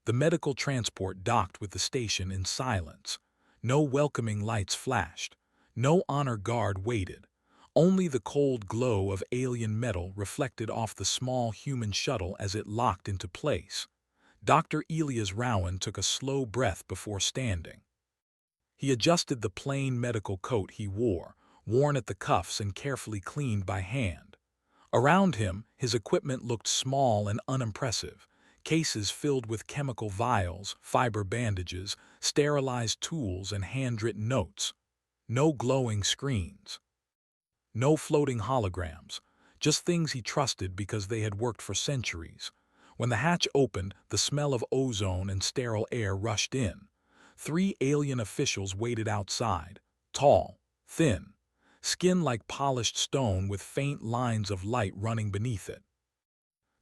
The medical transport docked with the station in silence. No welcoming lights flashed. No honor guard waited. Only the cold glow of alien metal reflected off the small human shuttle as it locked into place. Dr. Elias Rowan took a slow breath before standing. He adjusted the plain medical coat he wore, worn at the cuffs and carefully cleaned by hand. Around him, his equipment looked small and unimpressive. Cases filled with chemical vials, fiber bandages, sterilized tools, and handwritten notes. No glowing screens. No floating holograms. Just things he trusted because they had worked for centuries. When the hatch opened, the smell of ozone and sterile air rushed in. 3 alien officials waited outside, tall, thin, skin like polished stone with faint lines of light running beneath it.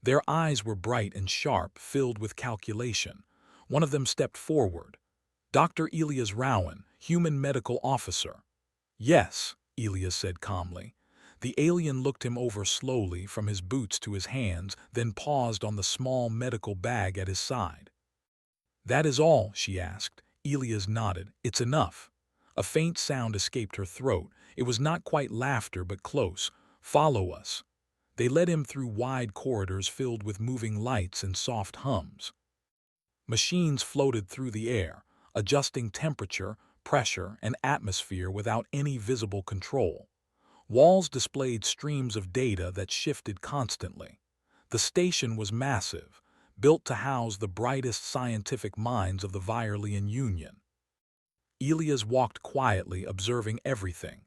Their eyes were bright and sharp, filled with calculation. One of them stepped forward. Dr. Elias Rowan, human medical officer. Yes, Elias said calmly. The alien looked him over slowly from his boots to his hands, then paused on the small medical bag at his side. That is all, she asked. Elias nodded. It's enough. A faint sound escaped her throat. It was not quite laughter, but close. Follow us. They led him through wide corridors filled with moving lights and soft hums. Machines floated through the air, adjusting temperature, pressure, and atmosphere without any visible control. Walls displayed streams of data that shifted constantly. The station was massive, built to house the brightest scientific minds of the Virelian Union. Elias walked quietly, observing everything.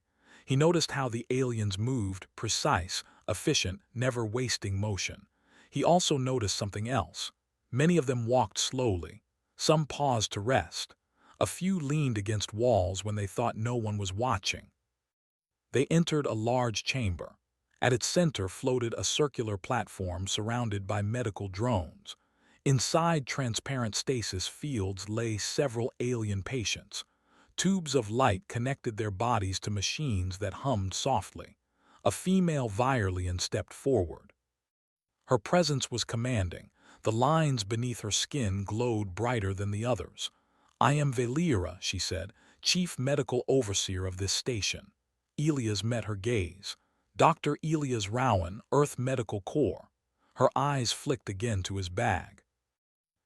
He noticed how the aliens moved, precise, efficient, never wasting motion. He also noticed something else. Many of them walked slowly. Some paused to rest. A few leaned against walls when they thought no one was watching. They entered a large chamber. At its center floated a circular platform surrounded by medical drones. Inside transparent stasis fields lay several alien patients. Tubes of light connected their bodies to machines that hummed softly. A female Virelian stepped forward. Her presence was commanding. The lines beneath her skin glowed brighter than the others. I am Valera, she said, chief medical overseer of this station. Elias met her gaze. Dr. Elias Rowan, Earth Medical Corps. Her eyes flicked again to his bag.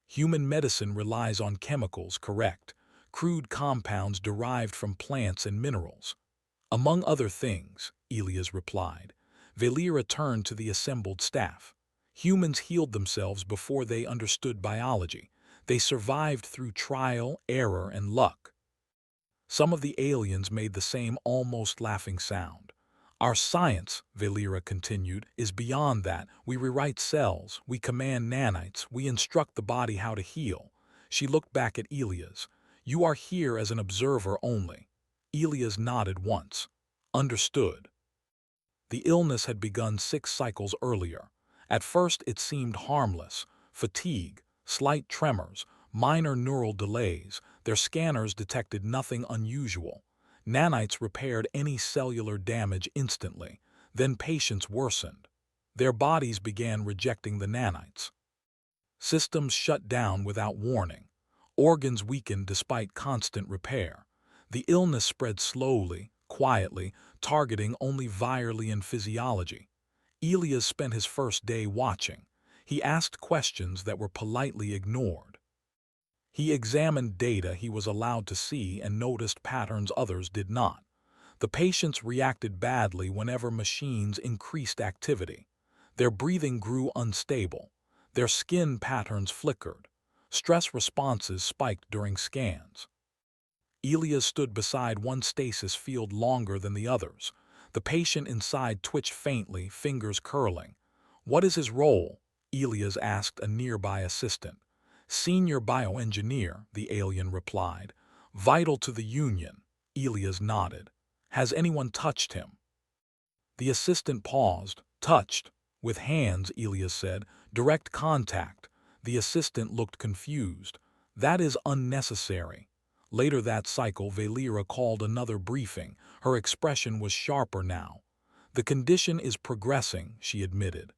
Human medicine relies on chemicals, correct? Crude compounds derived from plants and minerals. Among other things, Elias replied. Valera turned to the assembled staff. Humans healed themselves before they understood biology. They survived through trial, error, and luck. Some of the aliens made the same almost laughing sound. Our science, Valera continued, is beyond that. We rewrite cells, we command nanites, we instruct the body how to heal. She looked back at Elias. You are here as an observer only. Elias nodded once. Understood. The illness had begun 6 cycles earlier. At first it seemed harmless. Fatigue, slight tremors, minor neural delays. Their scanners detected nothing unusual. Nanites repaired any cellular damage instantly. Then patients worsened. Their bodies began rejecting the nanites. Systems shut down without warning. Organs weakened despite constant repair. The illness spread slowly, quietly, targeting only Virelian physiology. Elias spent his first day watching. He asked questions that were politely ignored. He examined data he was allowed to see and noticed patterns others did not. The patients reacted badly whenever machines increased activity. Their breathing grew unstable. Their skin patterns flickered. Stress responses spiked during scans. Elias stood beside one stasis field longer than the others. The patient inside twitched faintly, fingers curling. What is his role? Elias asked a nearby assistant. Senior bioengineer, the alien replied. Vital to the Union. Elias nodded. Has anyone touched him? The assistant paused. Touched. With hands, Elias said. Direct contact. The assistant looked confused. That is unnecessary. Later that cycle, Valera called another briefing. Her expression was sharper now. The condition is progressing, she admitted.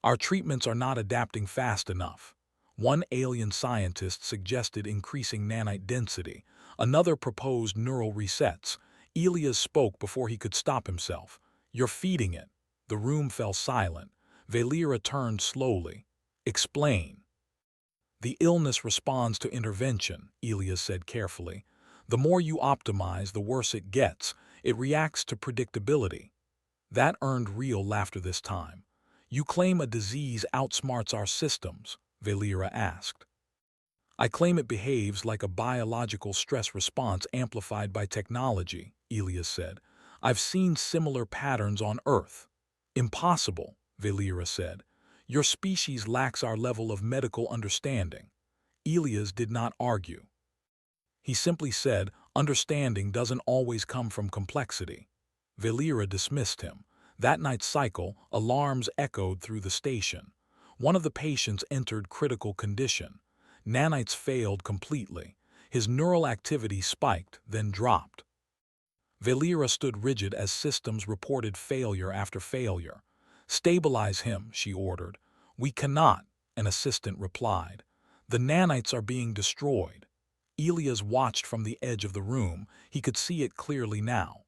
Our treatments are not adapting fast enough. One alien scientist suggested increasing nanite density. Another proposed neural resets. Elias spoke before he could stop himself. "You're feeding it." The room fell silent. Valera turned slowly. "Explain." "The illness responds to intervention," Elias said carefully. "The more you optimize, the worse it gets. It reacts to predictability." That earned real laughter this time. "You claim a disease outsmarts our systems?" Valera asked. "I claim it behaves like a biological stress response amplified by technology," Elias said. "I've seen similar patterns on Earth." "Impossible," Valera said. "Your species lacks our level of medical understanding." Elias did not argue. He simply said, "Understanding doesn't always come from complexity." Valera dismissed him. That night's cycle, alarms echoed through the station. One of the patients entered critical condition. Nanites failed completely. His neural activity spiked, then dropped. Valera stood rigid as systems reported failure after failure. "Stabilize him," she ordered. "We cannot," an assistant replied. "The nanites are being destroyed." Elias watched from the edge of the room. He could see it clearly now.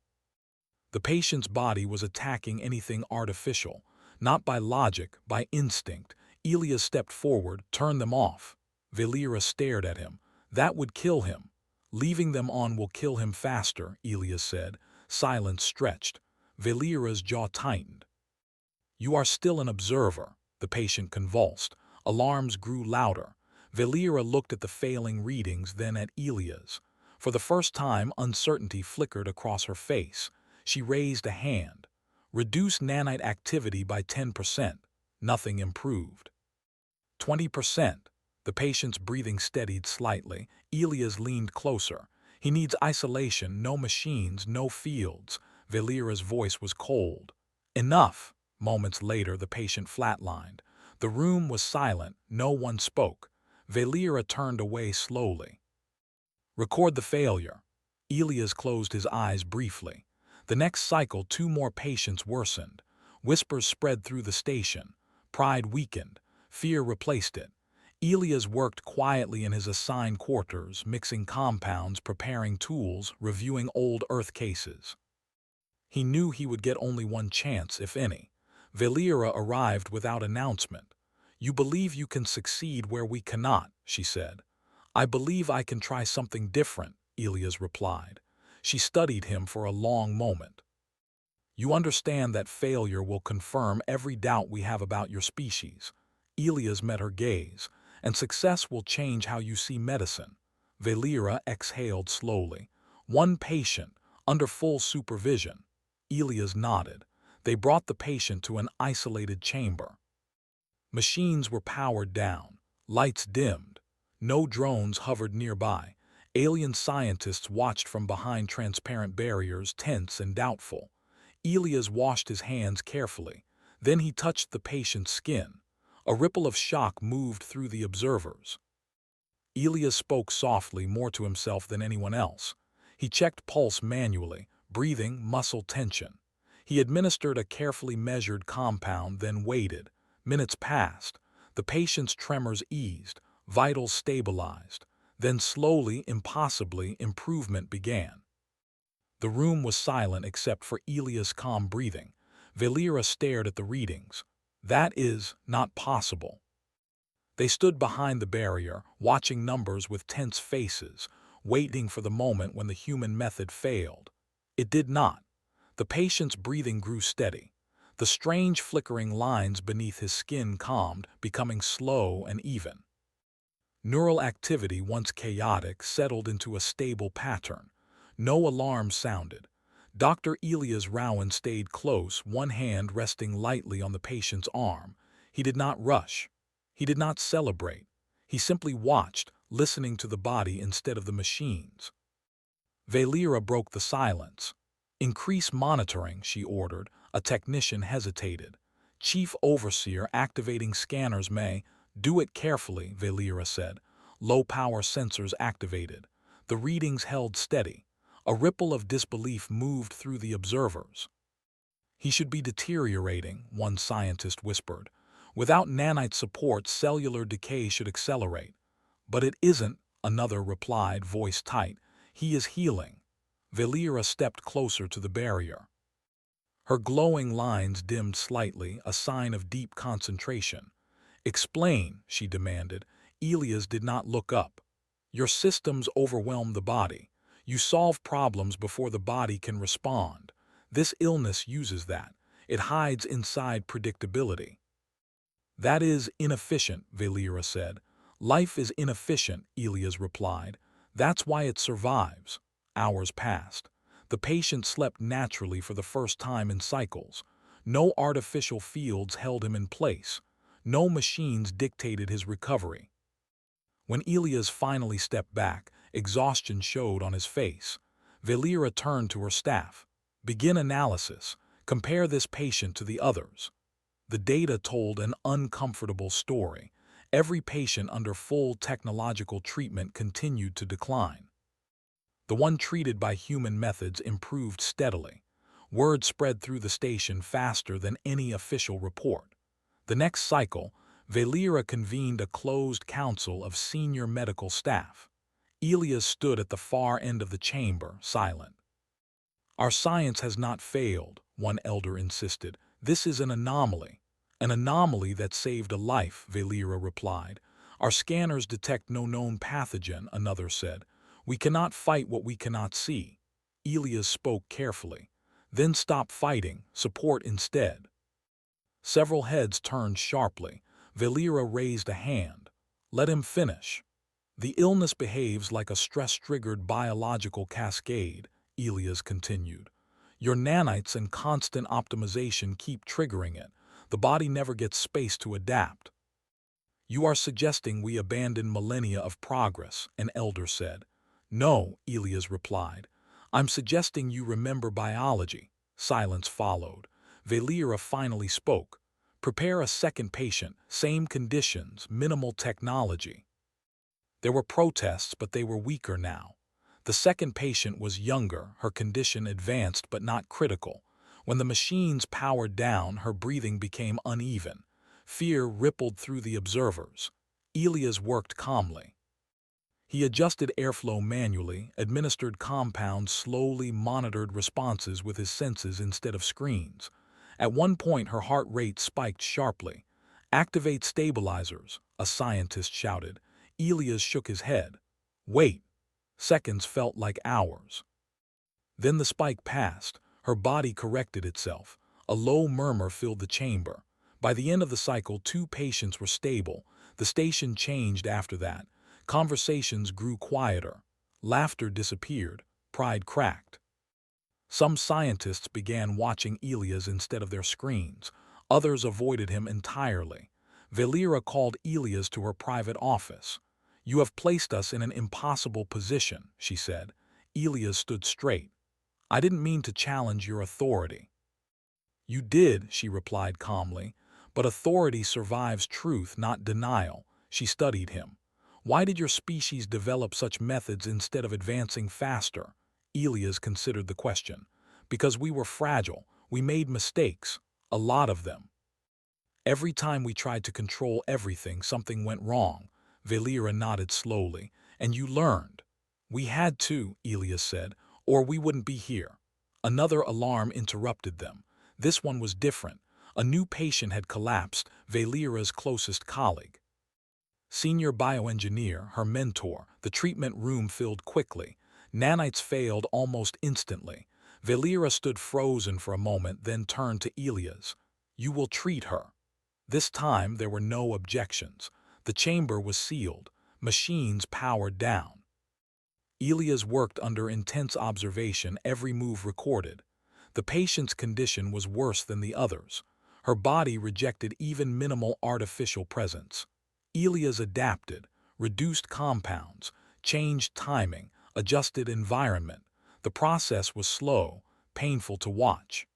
The patient's body was attacking anything artificial, not by logic, by instinct. Elias stepped forward, "Turn them off." Valera stared at him. "That would kill him." "Leaving them on will kill him faster," Elias said. Silence stretched. Valera's jaw tightened. "You are still an observer." The patient convulsed. Alarms grew louder. Valera looked at the failing readings, then at Elias. For the first time, uncertainty flickered across her face. She raised a hand. "Reduce nanite activity by 10%. Nothing improved. 20%. The patient's breathing steadied slightly. Elias leaned closer. "He needs isolation, no machines, no fields." Valera's voice was cold. "Enough." Moments later, the patient flatlined. The room was silent. No one spoke. Valera turned away slowly. "Record the failure." Elias closed his eyes briefly. The next cycle, 2 more patients worsened. Whispers spread through the station. Pride weakened. Fear replaced it. Elias worked quietly in his assigned quarters, mixing compounds, preparing tools, reviewing old Earth cases. He knew he would get only one chance, if any. Valera arrived without announcement. "You believe you can succeed where we cannot," she said. "I believe I can try something different," Elias replied. She studied him for a long moment. "You understand that failure will confirm every doubt we have about your species." Elias met her gaze. "And success will change how you see medicine." Valera exhaled slowly. "One patient, under full supervision." Elias nodded. They brought the patient to an isolated chamber. Machines were powered down. Lights dimmed. No drones hovered nearby. Alien scientists watched from behind transparent barriers, tense and doubtful. Elias washed his hands carefully. Then he touched the patient's skin. A ripple of shock moved through the observers. Elias spoke softly, more to himself than anyone else. He checked pulse manually, breathing, muscle tension. He administered a carefully measured compound, then waited. Minutes passed. The patient's tremors eased, vitals stabilized. Then slowly, impossibly, improvement began. The room was silent except for Elias' calm breathing. Valera stared at the readings. "That is not possible." They stood behind the barrier, watching numbers with tense faces, waiting for the moment when the human method failed. It did not. The patient's breathing grew steady. The strange flickering lines beneath his skin calmed, becoming slow and even. Neural activity, once chaotic, settled into a stable pattern. No alarm sounded. Dr. Elias Rowan stayed close, one hand resting lightly on the patient's arm. He did not rush. He did not celebrate. He simply watched, listening to the body instead of the machines. Valera broke the silence. "Increase monitoring," she ordered. A technician hesitated. "Chief Overseer activating scanners may—" "Do it carefully," Valera said. Low-power sensors activated. The readings held steady. A ripple of disbelief moved through the observers. "He should be deteriorating," one scientist whispered. Without nanite support, cellular decay should accelerate. But it isn't, another replied, voice tight. He is healing. Valera stepped closer to the barrier. Her glowing lines dimmed slightly, a sign of deep concentration. Explain, she demanded. Elias did not look up. Your systems overwhelm the body. You solve problems before the body can respond. This illness uses that. It hides inside predictability. That is inefficient, Valera said. Life is inefficient, Elias replied. That's why it survives. Hours passed. The patient slept naturally for the first time in cycles. No artificial fields held him in place. No machines dictated his recovery. When Elias finally stepped back, exhaustion showed on his face. Valera turned to her staff. Begin analysis. Compare this patient to the others. The data told an uncomfortable story. Every patient under full technological treatment continued to decline. The one treated by human methods improved steadily. Word spread through the station faster than any official report. The next cycle, Valera convened a closed council of senior medical staff. Elias stood at the far end of the chamber, silent. Our science has not failed, one elder insisted. This is an anomaly. An anomaly that saved a life, Valera replied. Our scanners detect no known pathogen, another said. We cannot fight what we cannot see. Elias spoke carefully. Then stop fighting, support instead. Several heads turned sharply. Valera raised a hand. Let him finish. The illness behaves like a stress-triggered biological cascade, Elias continued. Your nanites and constant optimization keep triggering it. The body never gets space to adapt. You are suggesting we abandon millennia of progress, an elder said. No, Elias replied. I'm suggesting you remember biology. Silence followed. Valera finally spoke. Prepare a second patient, same conditions, minimal technology. There were protests, but they were weaker now. The second patient was younger, her condition advanced but not critical. When the machines powered down, her breathing became uneven. Fear rippled through the observers. Elias worked calmly. He adjusted airflow manually, administered compounds slowly, monitored responses with his senses instead of screens. At one point, her heart rate spiked sharply. Activate stabilizers, a scientist shouted. Elias shook his head. Wait. Seconds felt like hours. Then the spike passed. Her body corrected itself. A low murmur filled the chamber. By the end of the cycle, 2 patients were stable. The station changed after that. Conversations grew quieter. Laughter disappeared. Pride cracked. Some scientists began watching Elias instead of their screens. Others avoided him entirely. Valera called Elias to her private office. You have placed us in an impossible position, she said. Elias stood straight. I didn't mean to challenge your authority. You did, she replied calmly. But authority survives truth, not denial. She studied him. Why did your species develop such methods instead of advancing faster? Elias considered the question. Because we were fragile. We made mistakes. A lot of them. Every time we tried to control everything, something went wrong. Valera nodded slowly. And you learned. We had to, Elias said, or we wouldn't be here. Another alarm interrupted them. This one was different. A new patient had collapsed, Valera's closest colleague. Senior bioengineer, her mentor, the treatment room filled quickly. Nanites failed almost instantly. Valera stood frozen for a moment, then turned to Elias. You will treat her. This time there were no objections. The chamber was sealed. Machines powered down. Elias worked under intense observation, every move recorded. The patient's condition was worse than the others. Her body rejected even minimal artificial presence. Elias adapted, reduced compounds, changed timing, adjusted environment. The process was slow, painful to watch.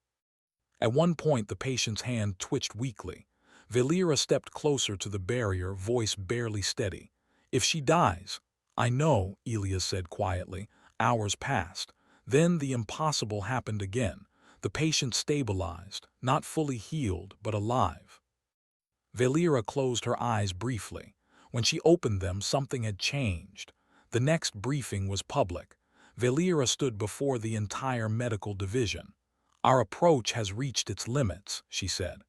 At one point, the patient's hand twitched weakly. Valera stepped closer to the barrier, voice barely steady. If she dies, I know, Elias said quietly. Hours passed. Then the impossible happened again. The patient stabilized, not fully healed, but alive. Valera closed her eyes briefly. When she opened them, something had changed. The next briefing was public. Valera stood before the entire medical division. "Our approach has reached its limits," she said.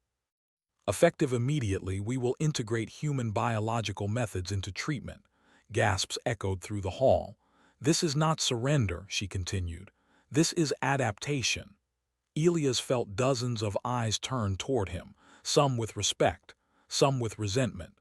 "Effective immediately, we will integrate human biological methods into treatment." Gasps echoed through the hall. "This is not surrender," she continued. "This is adaptation." Elias felt dozens of eyes turn toward him, some with respect, some with resentment.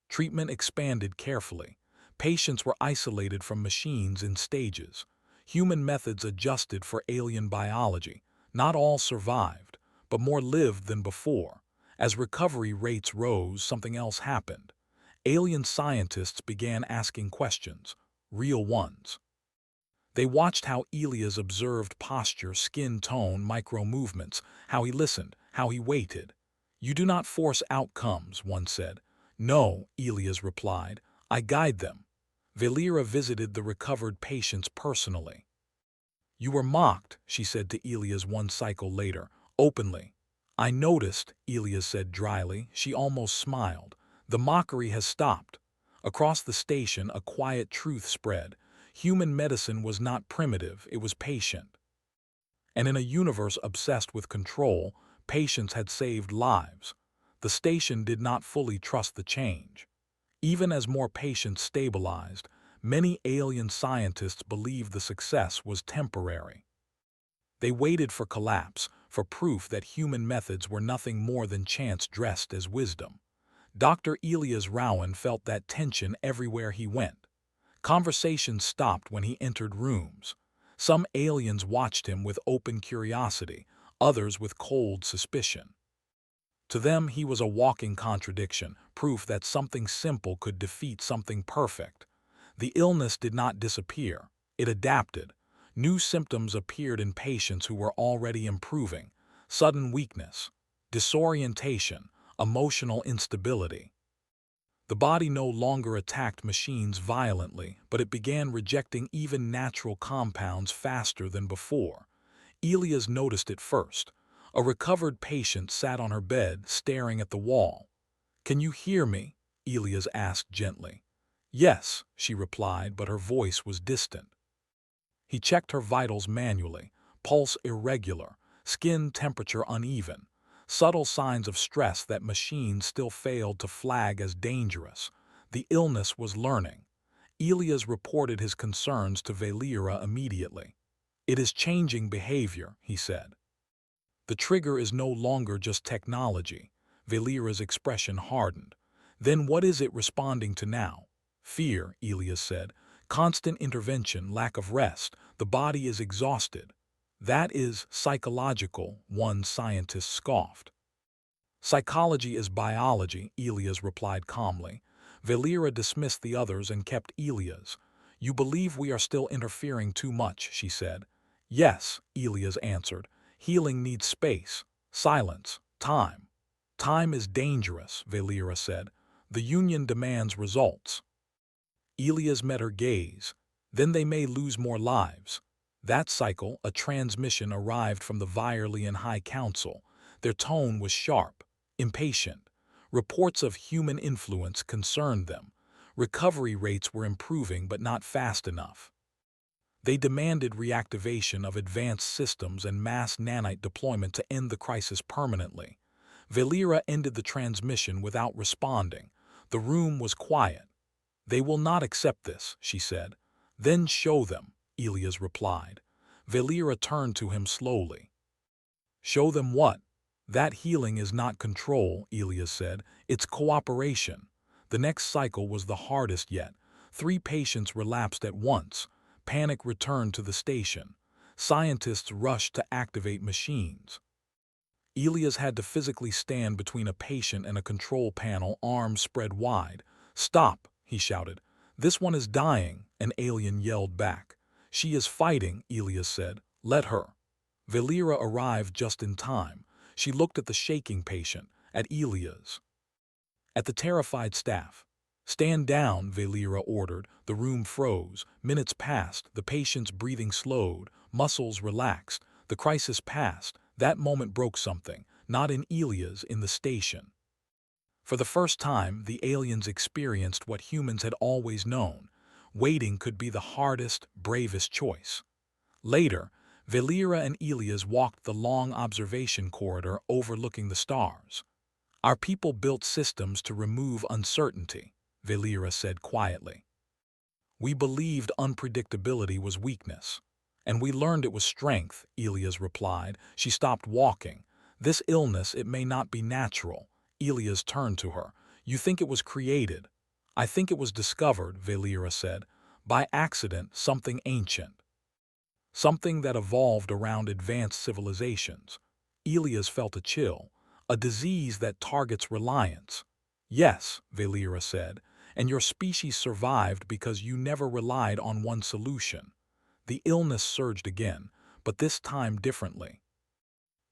Treatment expanded carefully. Patients were isolated from machines in stages. Human methods adjusted for alien biology. Not all survived, but more lived than before. As recovery rates rose, something else happened. Alien scientists began asking questions, real ones. They watched how Elias observed posture, skin tone, micro-movements, how he listened, how he waited. "You do not force outcomes," one said. "No," Elias replied, "I guide them." Valera visited the recovered patients personally. "You were mocked," she said to Elias one cycle later, openly. "I noticed," Elias said dryly. She almost smiled. "The mockery has stopped." Across the station, a quiet truth spread. Human medicine was not primitive, it was patient. And in a universe obsessed with control, patience had saved lives. The station did not fully trust the change. Even as more patients stabilized, many alien scientists believed the success was temporary. They waited for collapse, for proof that human methods were nothing more than chance dressed as wisdom. Dr. Elias Rowan felt that tension everywhere he went. Conversations stopped when he entered rooms. Some aliens watched him with open curiosity, others with cold suspicion. To them, he was a walking contradiction, proof that something simple could defeat something perfect. The illness did not disappear. It adapted. New symptoms appeared in patients who were already improving: sudden weakness, disorientation, emotional instability. The body no longer attacked machines violently, but it began rejecting even natural compounds faster than before. Elias noticed it first. A recovered patient sat on her bed, staring at the wall. "Can you hear me?" Elias asked gently. "Yes," she replied, but her voice was distant. He checked her vitals manually: pulse irregular, skin temperature uneven, subtle signs of stress that machines still failed to flag as dangerous. The illness was learning. Elias reported his concerns to Valera immediately. "It is changing behavior," he said. "The trigger is no longer just technology." Valera's expression hardened. "Then what is it responding to now?" "Fear," Elias said. "Constant intervention, lack of rest. The body is exhausted." "That is psychological," one scientist scoffed. "Psychology is biology," Elias replied calmly. Valera dismissed the others and kept Elias. "You believe we are still interfering too much," she said. "Yes," Elias answered. "Healing needs space, silence, time." "Time is dangerous," Valera said. "The Union demands results." Elias met her gaze. "Then they may lose more lives." That cycle, a transmission arrived from the Viorlian High Council. Their tone was sharp, impatient. Reports of human influence concerned them. Recovery rates were improving but not fast enough. They demanded reactivation of advanced systems and mass nanite deployment to end the crisis permanently. Valera ended the transmission without responding. The room was quiet. "They will not accept this," she said. "Then show them," Elias replied. Valera turned to him slowly. "Show them what?" "That healing is not control," Elias said. "It's cooperation." The next cycle was the hardest yet. 3 patients relapsed at once. Panic returned to the station. Scientists rushed to activate machines. Elias had to physically stand between a patient and a control panel, arms spread wide. "Stop," he shouted. "This one is dying," an alien yelled back. "She is fighting," Elias said. "Let her." Valera arrived just in time. She looked at the shaking patient, at Elias, at the terrified staff. "Stand down," Valera ordered. The room froze. Minutes passed. The patient's breathing slowed. Muscles relaxed. The crisis passed. That moment broke something, not in Elias, in the station. For the first time, the aliens experienced what humans had always known. Waiting could be the hardest, bravest choice. Later, Valera and Elias walked the long observation corridor overlooking the stars. Our people built systems to remove uncertainty, Valera said quietly. We believed unpredictability was weakness. And we learned it was strength, Elias replied. She stopped walking. This illness, it may not be natural. Elias turned to her. You think it was created? I think it was discovered, Valera said. By accident, something ancient. Something that evolved around advanced civilizations. Elias felt a chill. A disease that targets reliance. Yes, Valera said, and your species survived because you never relied on one solution. The illness surged again, but this time differently.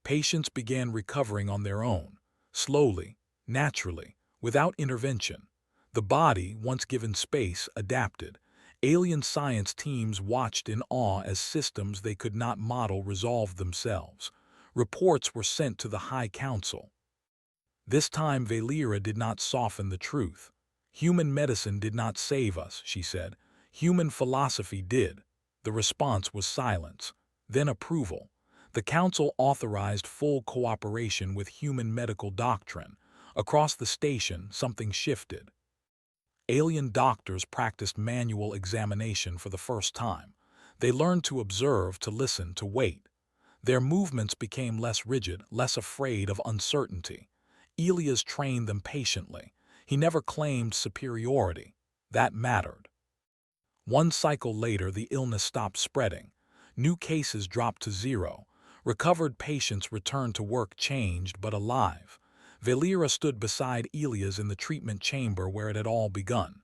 Patients began recovering on their own, slowly, naturally, without intervention. The body, once given space, adapted. Alien science teams watched in awe as systems they could not model resolved themselves. Reports were sent to the High Council. This time Valera did not soften the truth. Human medicine did not save us, she said. Human philosophy did. The response was silence, then approval. The council authorized full cooperation with human medical doctrine. Across the station, something shifted. Alien doctors practiced manual examination for the first time. They learned to observe, to listen, to wait. Their movements became less rigid, less afraid of uncertainty. Elias trained them patiently. He never claimed superiority. That mattered. One cycle later, the illness stopped spreading. New cases dropped to zero. Recovered patients returned to work changed but alive. Valera stood beside Elias in the treatment chamber where it had all begun.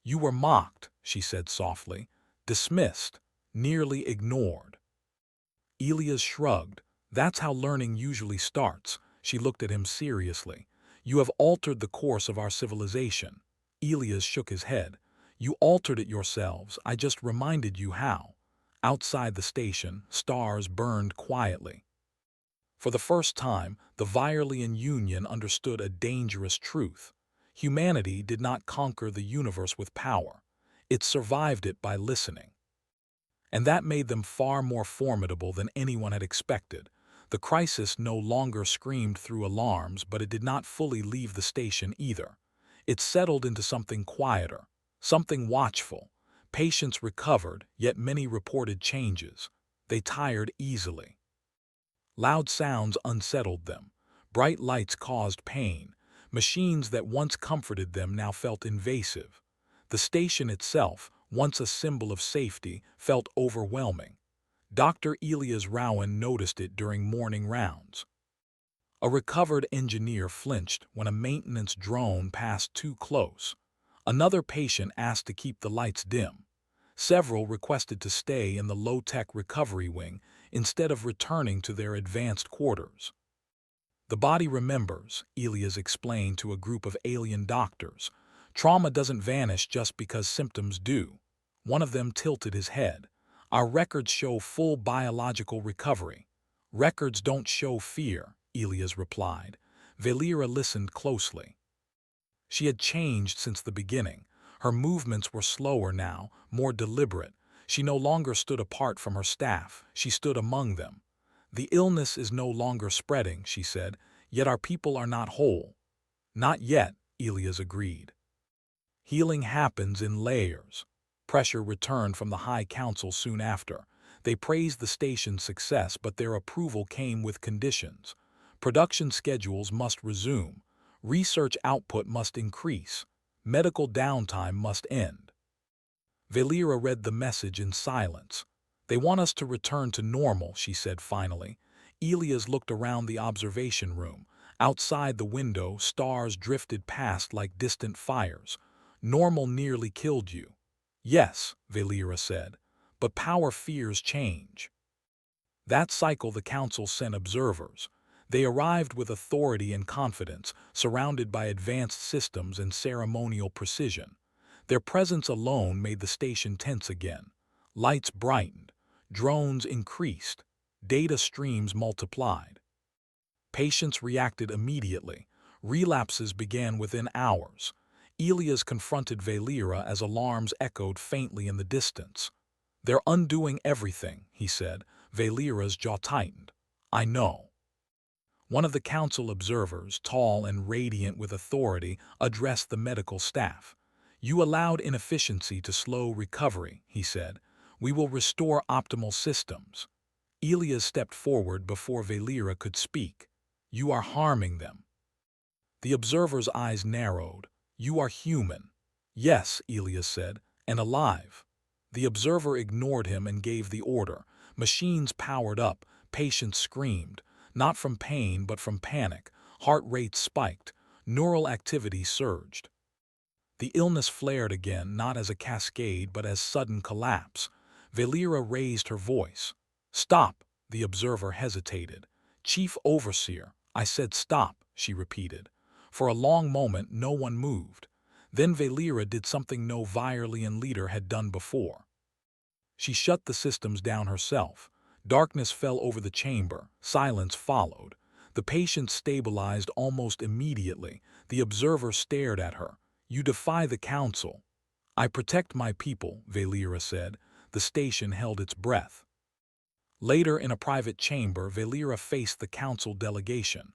You were mocked, she said softly, dismissed, nearly ignored. Elias shrugged. That's how learning usually starts. She looked at him seriously. You have altered the course of our civilization. Elias shook his head. You altered it yourselves. I just reminded you how. Outside the station, stars burned quietly. For the first time, the Virelian Union understood a dangerous truth. Humanity did not conquer the universe with power. It survived it by listening. And that made them far more formidable than anyone had expected. The crisis no longer screamed through alarms, but it did not fully leave the station either. It settled into something quieter, something watchful. Patients recovered, yet many reported changes. They tired easily. Loud sounds unsettled them. Bright lights caused pain. Machines that once comforted them now felt invasive. The station itself, once a symbol of safety, felt overwhelming. Dr. Elias Rowan noticed it during morning rounds. A recovered engineer flinched when a maintenance drone passed too close. Another patient asked to keep the lights dim. Several requested to stay in the low-tech recovery wing instead of returning to their advanced quarters. The body remembers, Elias explained to a group of alien doctors. Trauma doesn't vanish just because symptoms do. One of them tilted his head. Our records show full biological recovery. Records don't show fear, Elias replied. Valera listened closely. She had changed since the beginning. Her movements were slower now, more deliberate. She no longer stood apart from her staff. She stood among them. The illness is no longer spreading, she said, yet our people are not whole. Not yet, Elias agreed. Healing happens in layers. Pressure returned from the High Council soon after. They praised the station's success, but their approval came with conditions. Production schedules must resume. Research output must increase. Medical downtime must end. Valera read the message in silence. They want us to return to normal, she said finally. Elias looked around the observation room. Outside the window, stars drifted past like distant fires. Normal nearly killed you. Yes, Valera said, but power fears change. That cycle the council sent observers. They arrived with authority and confidence, surrounded by advanced systems and ceremonial precision. Their presence alone made the station tense again. Lights brightened, drones increased, data streams multiplied. Patients reacted immediately. Relapses began within hours. Elias confronted Valera as alarms echoed faintly in the distance. "They're undoing everything," he said. Valera's jaw tightened. "I know." One of the council observers, tall and radiant with authority, addressed the medical staff. "You allowed inefficiency to slow recovery," he said. "We will restore optimal systems." Elias stepped forward before Valera could speak. "You are harming them." The observer's eyes narrowed. "You are human." "Yes," Elias said, "and alive." The observer ignored him and gave the order. Machines powered up, patients screamed, not from pain but from panic. Heart rates spiked, neural activity surged. The illness flared again, not as a cascade but as sudden collapse. Valera raised her voice. "Stop!" The observer hesitated. "Chief Overseer, I said stop," she repeated. For a long moment no one moved. Then Valera did something no Virelian leader had done before. She shut the systems down herself. Darkness fell over the chamber. Silence followed. The patient stabilized almost immediately. The observer stared at her. "You defy the council." "I protect my people," Valera said. The station held its breath. Later, in a private chamber, Valera faced the council delegation.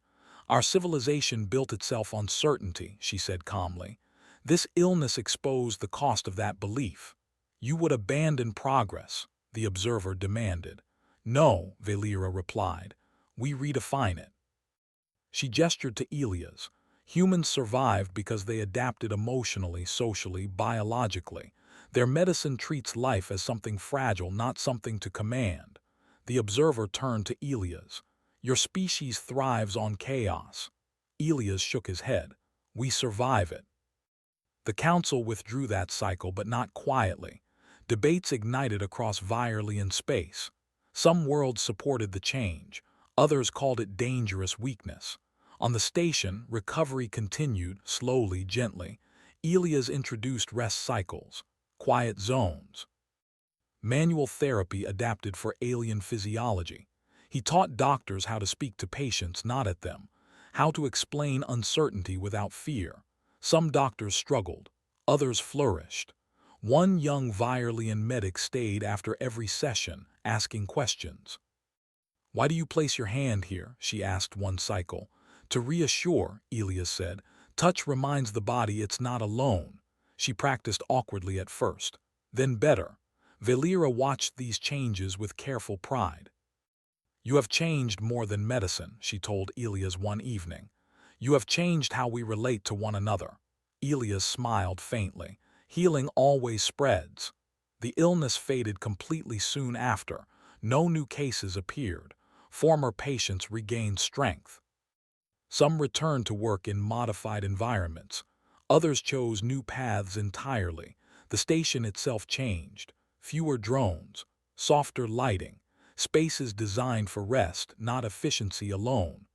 "Our civilization built itself on certainty," she said calmly. "This illness exposed the cost of that belief." "You would abandon progress," the observer demanded. "No," Valera replied. "We redefine it." She gestured to Elias. "Humans survived because they adapted emotionally, socially, biologically. Their medicine treats life as something fragile, not something to command." The observer turned to Elias. "Your species thrives on chaos." Elias shook his head. "We survive it." The council withdrew that cycle, but not quietly. Debates ignited across Virelian space. Some worlds supported the change. Others called it dangerous weakness. On the station, recovery continued, slowly, gently. Elias introduced rest cycles, quiet zones. Manual therapy adapted for alien physiology. He taught doctors how to speak to patients, not at them. How to explain uncertainty without fear. Some doctors struggled. Others flourished. One young Virelian medic stayed after every session, asking questions. "Why do you place your hand here?" she asked one cycle. "To reassure," Elias said. "Touch reminds the body it's not alone." She practiced awkwardly at first, then better. Valera watched these changes with careful pride. "You have changed more than medicine," she told Elias one evening. "You have changed how we relate to one another." Elias smiled faintly. "Healing always spreads." The illness faded completely soon after. No new cases appeared. Former patients regained strength. Some returned to work in modified environments. Others chose new paths entirely. The station itself changed. Fewer drones, softer lighting, spaces designed for rest, not efficiency alone.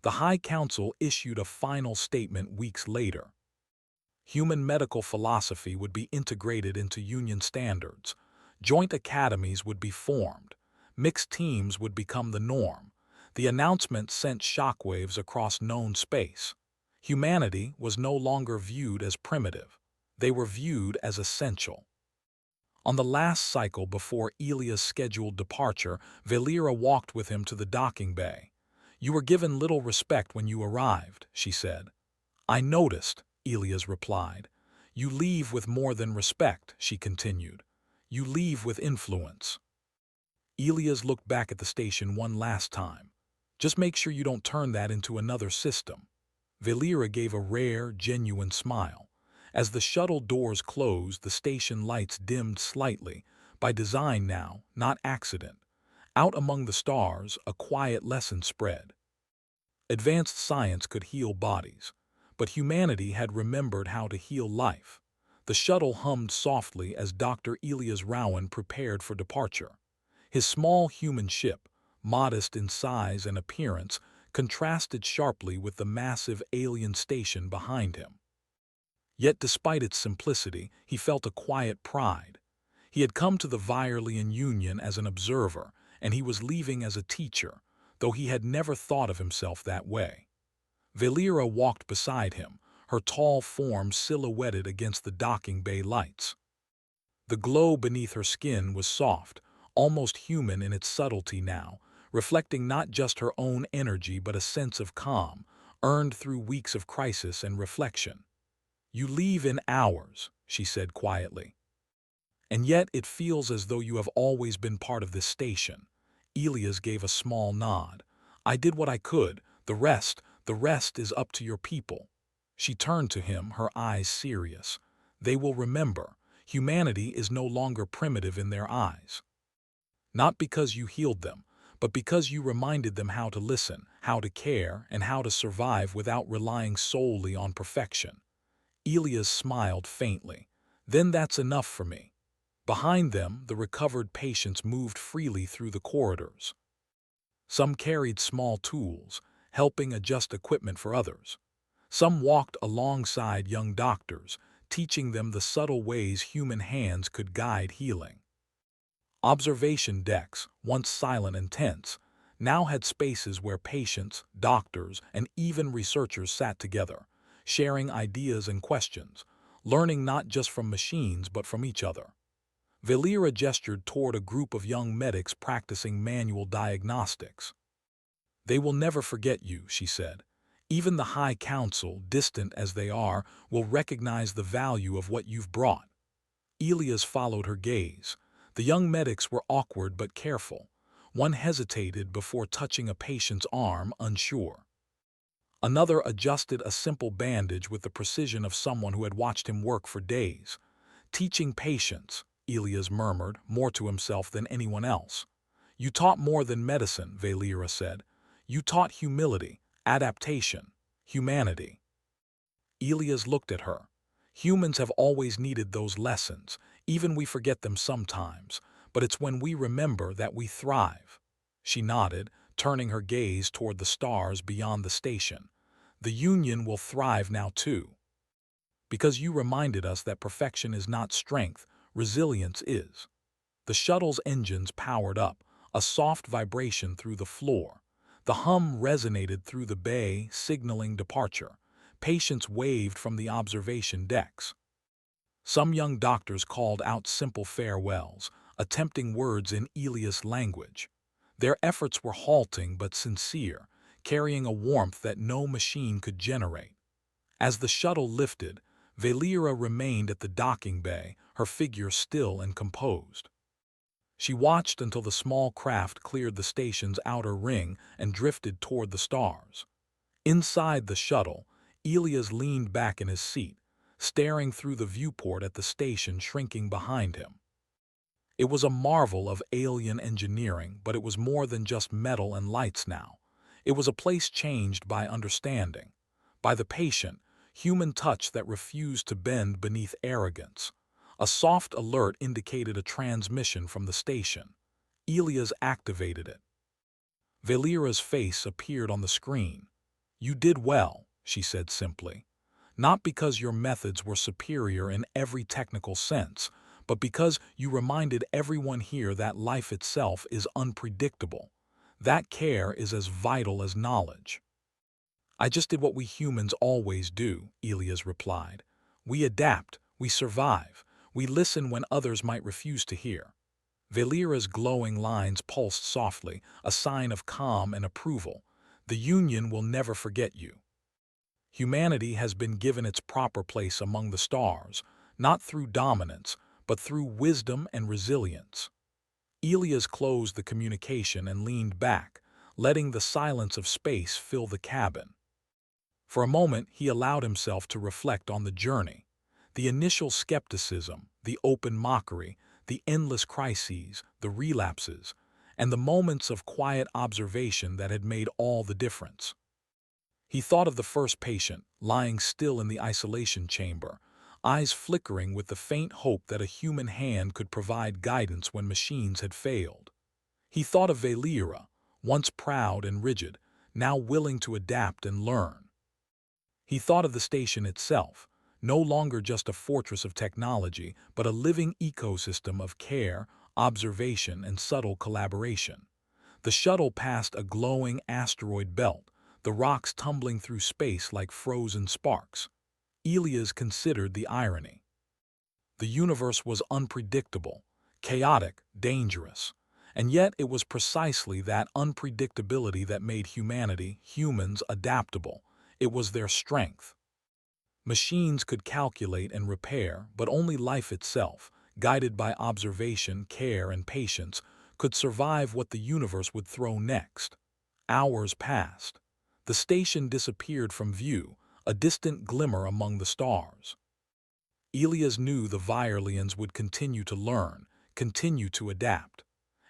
The High Council issued a final statement weeks later. Human medical philosophy would be integrated into union standards. Joint academies would be formed. Mixed teams would become the norm. The announcement sent shockwaves across known space. Humanity was no longer viewed as primitive. They were viewed as essential. On the last cycle before Elias' scheduled departure, Valera walked with him to the docking bay. "You were given little respect when you arrived," she said. "I noticed," Elias replied. "You leave with more than respect," she continued. "You leave with influence." Elias looked back at the station one last time. "Just make sure you don't turn that into another system." Valera gave a rare, genuine smile. As the shuttle doors closed, the station lights dimmed slightly, by design now, not accident. Out among the stars, a quiet lesson spread. Advanced science could heal bodies, but humanity had remembered how to heal life. The shuttle hummed softly as Dr. Elias Rowan prepared for departure. His small human ship, modest in size and appearance, contrasted sharply with the massive alien station behind him. Yet despite its simplicity, he felt a quiet pride. He had come to the Virelian Union as an observer, and he was leaving as a teacher, though he had never thought of himself that way. Valera walked beside him, her tall form silhouetted against the docking bay lights. The glow beneath her skin was soft, almost human in its subtlety now, reflecting not just her own energy but a sense of calm, earned through weeks of crisis and reflection. "You leave in hours," she said quietly. "And yet it feels as though you have always been part of this station." Elias gave a small nod. "I did what I could. The rest is up to your people." She turned to him, her eyes serious. "They will remember. Humanity is no longer primitive in their eyes. Not because you healed them, but because you reminded them how to listen, how to care, and how to survive without relying solely on perfection." Elias smiled faintly. "Then that's enough for me." Behind them, the recovered patients moved freely through the corridors. Some carried small tools, helping adjust equipment for others. Some walked alongside young doctors, teaching them the subtle ways human hands could guide healing. Observation decks, once silent and tense, now had spaces where patients, doctors, and even researchers sat together, sharing ideas and questions, learning not just from machines but from each other. Valera gestured toward a group of young medics practicing manual diagnostics. "They will never forget you," she said. "Even the High Council, distant as they are, will recognize the value of what you've brought." Elias followed her gaze. The young medics were awkward but careful. One hesitated before touching a patient's arm, unsure. Another adjusted a simple bandage with the precision of someone who had watched him work for days. "Teaching patience," Elias murmured, more to himself than anyone else. "You taught more than medicine," Valera said. "You taught humility, adaptation, humanity." Elias looked at her. "Humans have always needed those lessons. Even we forget them sometimes, but it's when we remember that we thrive." She nodded, turning her gaze toward the stars beyond the station. "The Union will thrive now too. Because you reminded us that perfection is not strength, resilience is." The shuttle's engines powered up, a soft vibration through the floor. The hum resonated through the bay, signaling departure. Patients waved from the observation decks. Some young doctors called out simple farewells, attempting words in Elias language. Their efforts were halting but sincere, carrying a warmth that no machine could generate. As the shuttle lifted, Valera remained at the docking bay, her figure still and composed. She watched until the small craft cleared the station's outer ring and drifted toward the stars. Inside the shuttle, Elias leaned back in his seat, staring through the viewport at the station shrinking behind him. It was a marvel of alien engineering, but it was more than just metal and lights now. It was a place changed by understanding, by the patient, human touch that refused to bend beneath arrogance. A soft alert indicated a transmission from the station. Elias activated it. Valera's face appeared on the screen. "You did well," she said simply. "Not because your methods were superior in every technical sense, but because you reminded everyone here that life itself is unpredictable. That care is as vital as knowledge." "I just did what we humans always do," Elias replied. "We adapt, we survive, we listen when others might refuse to hear." Valera's glowing lines pulsed softly, a sign of calm and approval. "The Union will never forget you. Humanity has been given its proper place among the stars, not through dominance, but through wisdom and resilience." Elias closed the communication and leaned back, letting the silence of space fill the cabin. For a moment, he allowed himself to reflect on the journey. The initial skepticism, the open mockery, the endless crises, the relapses, and the moments of quiet observation that had made all the difference. He thought of the first patient, lying still in the isolation chamber, eyes flickering with the faint hope that a human hand could provide guidance when machines had failed. He thought of Valera, once proud and rigid, now willing to adapt and learn. He thought of the station itself, no longer just a fortress of technology, but a living ecosystem of care, observation, and subtle collaboration. The shuttle passed a glowing asteroid belt, the rocks tumbling through space like frozen sparks. Elias considered the irony. The universe was unpredictable, chaotic, dangerous, and yet it was precisely that unpredictability that made humans, adaptable. It was their strength. Machines could calculate and repair, but only life itself, guided by observation, care, and patience, could survive what the universe would throw next. Hours passed. The station disappeared from view, a distant glimmer among the stars. Elias knew the Virelians would continue to learn, continue to adapt.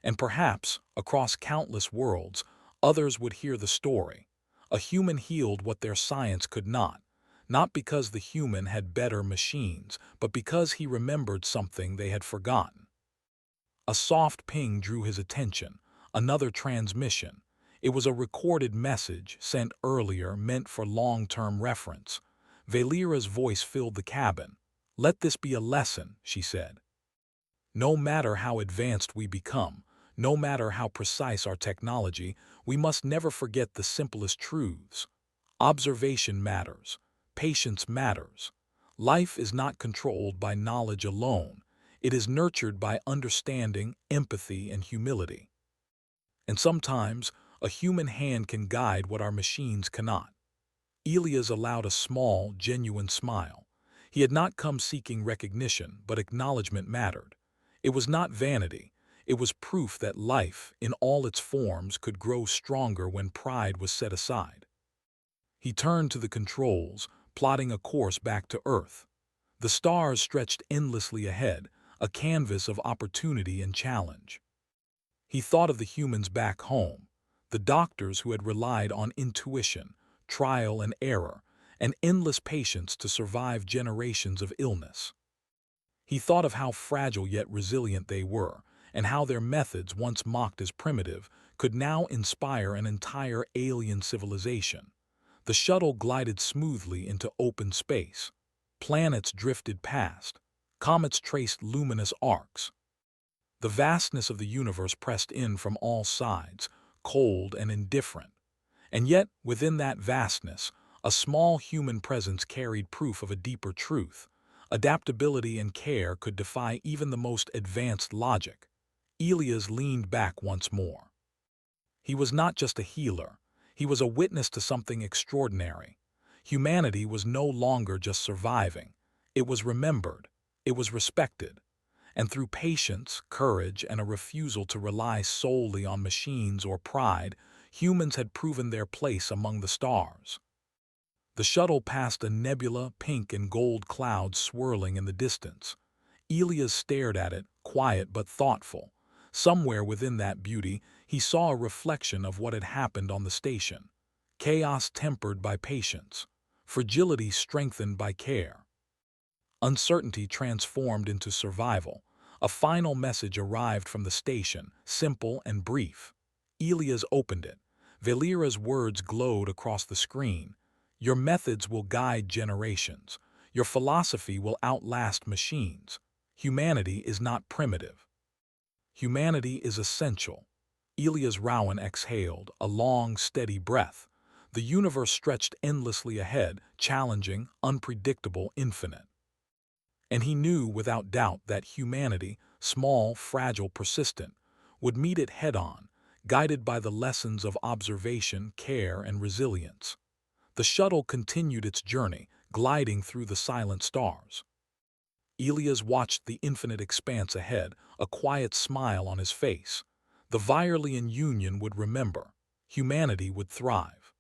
And perhaps, across countless worlds, others would hear the story. A human healed what their science could not because the human had better machines, but because he remembered something they had forgotten. A soft ping drew his attention, another transmission. It was a recorded message sent earlier meant for long-term reference. Valera's voice filled the cabin. "Let this be a lesson," she said. "No matter how advanced we become, no matter how precise our technology, we must never forget the simplest truths. Observation matters. Patience matters. Life is not controlled by knowledge alone. It is nurtured by understanding, empathy, and humility. And sometimes, a human hand can guide what our machines cannot." Elias allowed a small, genuine smile. He had not come seeking recognition, but acknowledgement mattered. It was not vanity. It was proof that life, in all its forms, could grow stronger when pride was set aside. He turned to the controls, plotting a course back to Earth. The stars stretched endlessly ahead, a canvas of opportunity and challenge. He thought of the humans back home, the doctors who had relied on intuition, trial and error, and endless patience to survive generations of illness. He thought of how fragile yet resilient they were, and how their methods, once mocked as primitive, could now inspire an entire alien civilization. The shuttle glided smoothly into open space. Planets drifted past. Comets traced luminous arcs. The vastness of the universe pressed in from all sides, cold and indifferent. And yet, within that vastness, a small human presence carried proof of a deeper truth. Adaptability and care could defy even the most advanced logic. Elias leaned back once more. He was not just a healer. He was a witness to something extraordinary. Humanity was no longer just surviving. It was remembered. It was respected. And through patience, courage, and a refusal to rely solely on machines or pride, humans had proven their place among the stars. The shuttle passed a nebula, pink and gold clouds swirling in the distance. Elias stared at it, quiet but thoughtful. Somewhere within that beauty, he saw a reflection of what had happened on the station. Chaos tempered by patience. Fragility strengthened by care. Uncertainty transformed into survival. A final message arrived from the station, simple and brief. Elias opened it. Valera's words glowed across the screen. "Your methods will guide generations. Your philosophy will outlast machines. Humanity is not primitive. Humanity is essential." Elias Rowan exhaled, a long, steady breath. The universe stretched endlessly ahead, challenging, unpredictable, infinite. And he knew without doubt that humanity, small, fragile, persistent, would meet it head-on, guided by the lessons of observation, care, and resilience. The shuttle continued its journey, gliding through the silent stars. Elias watched the infinite expanse ahead, a quiet smile on his face. The Virelian Union would remember. Humanity would thrive.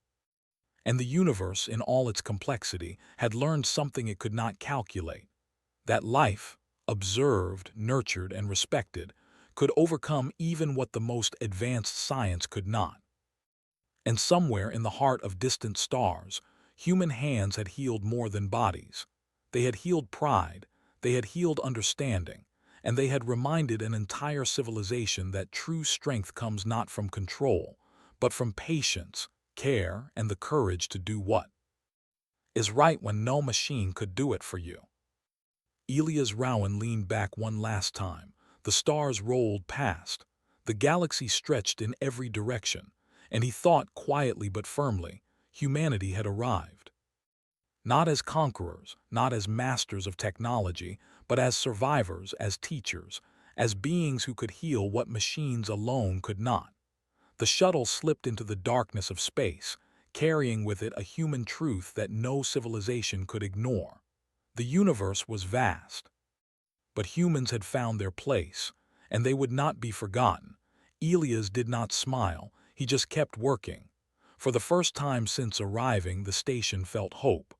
And the universe, in all its complexity, had learned something it could not calculate. That life, observed, nurtured, and respected, could overcome even what the most advanced science could not. And somewhere in the heart of distant stars, human hands had healed more than bodies. They had healed pride, they had healed understanding, and they had reminded an entire civilization that true strength comes not from control, but from patience, care, and the courage to do what is right when no machine could do it for you. Elias Rowan leaned back one last time. The stars rolled past. The galaxy stretched in every direction, and he thought quietly but firmly, humanity had arrived. Not as conquerors, not as masters of technology, but as survivors, as teachers, as beings who could heal what machines alone could not. The shuttle slipped into the darkness of space, carrying with it a human truth that no civilization could ignore. The universe was vast, but humans had found their place, and they would not be forgotten. Elias did not smile, he just kept working. For the first time since arriving, the station felt hope.